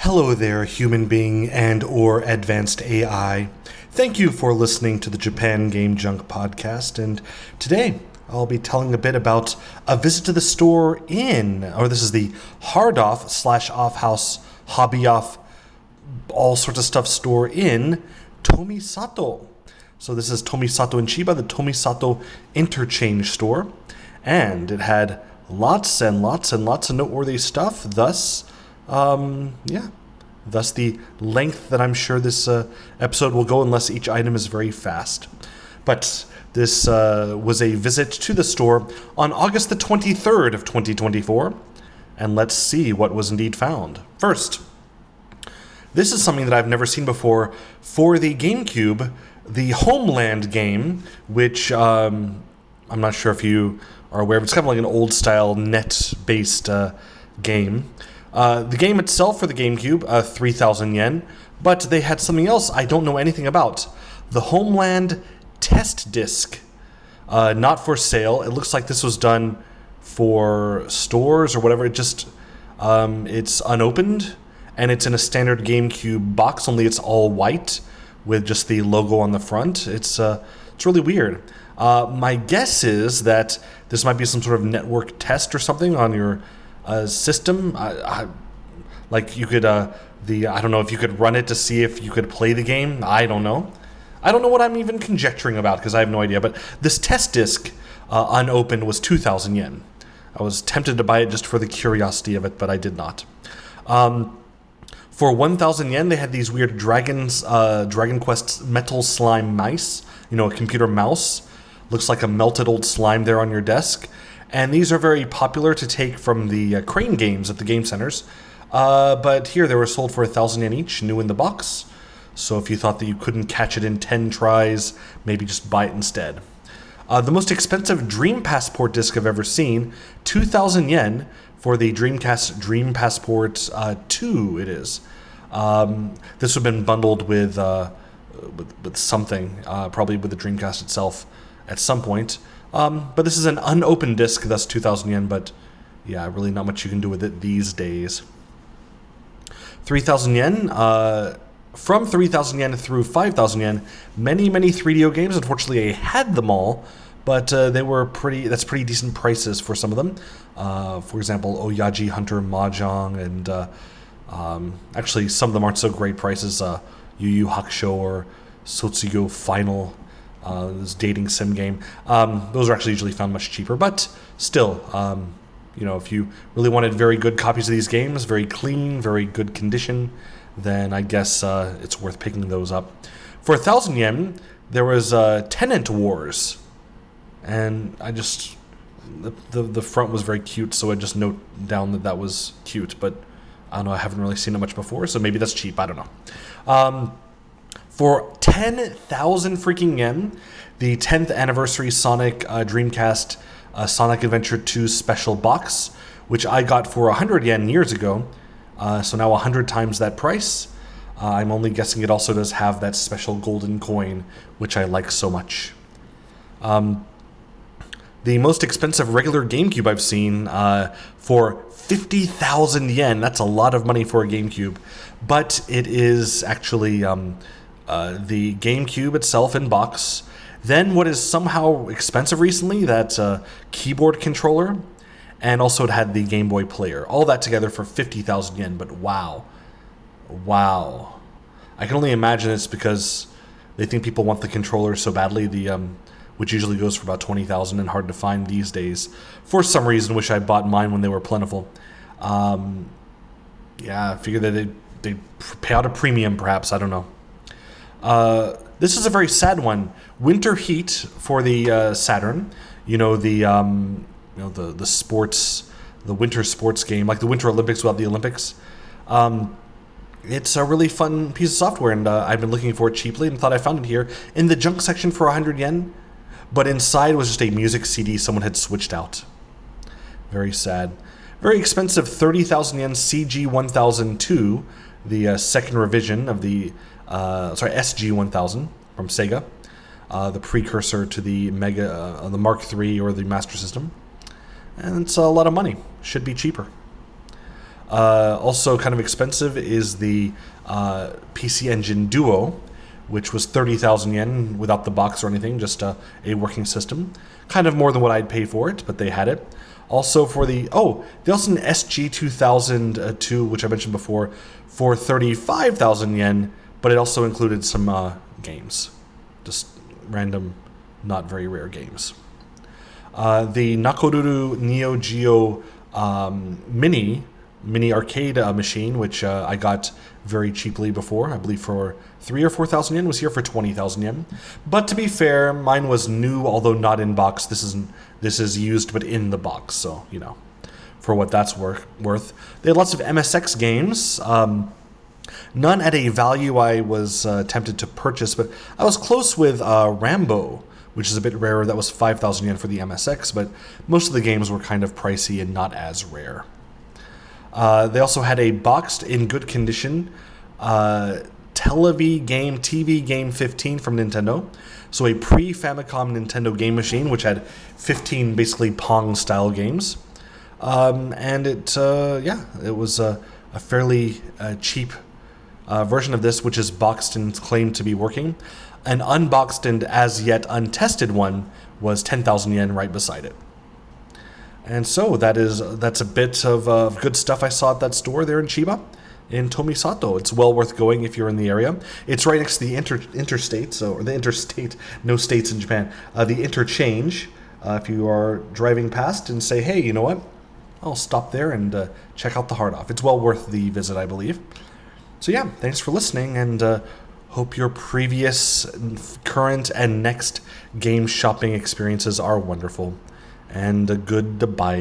Hello there, human being and or advanced AI. Thank you for listening to the Japan Game Junk podcast, and today I'll be telling a bit about a visit to the store this is the hard off / off house, hobby off, all sorts of stuff store in Tomisato. So this is Tomisato in Chiba, the Tomisato interchange store, and it had lots and lots and lots of noteworthy stuff, thus the length that I'm sure this episode will go, unless each item is very fast. But this was a visit to the store on August the 23rd of 2024, and let's see what was indeed found. First, this is something that I've never seen before for the Gamecube, the Homeland game, which I'm not sure if you are aware of. It's kind of like an old-style net-based game. The game itself for the Gamecube, 3,000 yen, but they had something else I don't know anything about. The Homeland test disc, not for sale. It looks like this was done for stores or whatever. It's unopened, and it's in a standard Gamecube box, only it's all white with just the logo on the front. It's really weird. My guess is that this might be some sort of network test or something on your system. Like you could, I don't know if you could run it to see if you could play the game. I don't know. I don't know what I'm even conjecturing about because I have no idea. But this test disc, unopened, was 2,000 yen. I was tempted to buy it just for the curiosity of it, but I did not. For 1,000 yen, they had these weird Dragon Quest metal slime mice. A computer mouse. Looks like a melted old slime there on your desk. And these are very popular to take from the crane games at the game centers. But here they were sold for 1,000 yen each, new in the box. So if you thought that you couldn't catch it in 10 tries, maybe just buy it instead. The most expensive Dream Passport disc I've ever seen, 2,000 yen for the Dreamcast Dream Passport 2, it is. This would have been bundled with something, probably with the Dreamcast itself at some point. But this is an unopened disc, thus 2,000 yen, but yeah, really not much you can do with it these days. 3,000 yen, from 3,000 yen through 5,000 yen, many 3DO games. Unfortunately, I had them all, but that's pretty decent prices for some of them. For example, Oyaji Hunter Mahjong, and actually some of them aren't so great prices. Yu Yu Hakusho or Sotsugo Final, this dating sim game. Those are actually usually found much cheaper, but still, if you really wanted very good copies of these games, very clean, very good condition, then I guess it's worth picking those up. For 1,000 yen, there was Tenant Wars, and the front was very cute, so I just note down that was cute, but I don't know, I haven't really seen it much before, so maybe that's cheap, I don't know. For 10,000 freaking yen, the 10th anniversary Sonic Dreamcast Sonic Adventure 2 special box, which I got for 100 yen years ago, so now 100 times that price. I'm only guessing it also does have that special golden coin, which I like so much. The most expensive regular GameCube I've seen, for 50,000 yen. That's a lot of money for a GameCube, but it is actually the GameCube itself in box. Then what is somehow expensive recently, that keyboard controller, and also it had the Game Boy player. All that together for 50,000 yen, but wow. I can only imagine it's because they think people want the controller so badly, which usually goes for about 20,000 and hard to find these days. For some reason, wish I bought mine when they were plentiful. I figure that they pay out a premium, perhaps, I don't know. This is a very sad one. Winter Heat for the Saturn. The sports, the winter sports game, like the Winter Olympics without the Olympics. It's a really fun piece of software, and I've been looking for it cheaply and thought I found it here in the junk section for 100 yen. But inside was just a music CD someone had switched out. Very sad. Very expensive 30,000 yen CG-1002, the second revision of the SG-1000 from Sega, the precursor to the the Mark III or the Master System. And it's a lot of money. Should be cheaper. Also kind of expensive is the PC Engine Duo, which was 30,000 yen without the box or anything, just a working system. Kind of more than what I'd pay for it, but they had it. Also for they also had an SG-2002, which I mentioned before, for 35,000 yen, but it also included some games. Just random, not very rare games. The Nakoruru Neo Geo mini arcade machine, which I got very cheaply before, I believe for 3,000 or 4,000 yen, was here for 20,000 yen. But to be fair, mine was new, although not in box. This is used, but in the box. So for what that's worth. They had lots of MSX games. None at a value I was tempted to purchase, but I was close with Rambo, which is a bit rarer. That was 5,000 yen for the MSX, but most of the games were kind of pricey and not as rare. They also had a boxed, in good condition, TV Game 15 from Nintendo. So a pre-Famicom Nintendo game machine, which had 15 basically Pong-style games. And it was a fairly cheap version of this, which is boxed and claimed to be working. An unboxed and as yet untested one was 10,000 yen right beside it. And so that's a bit of good stuff I saw at that store there in Chiba, in Tomisato. It's well worth going if you're in the area. It's right next to the interstate, or the interstate, no states in Japan, the interchange. If you are driving past and say, hey, you know what? I'll stop there and check out the Hard Off. It's well worth the visit, I believe. So yeah, thanks for listening, and hope your previous, current, and next game shopping experiences are wonderful. And a goodbye.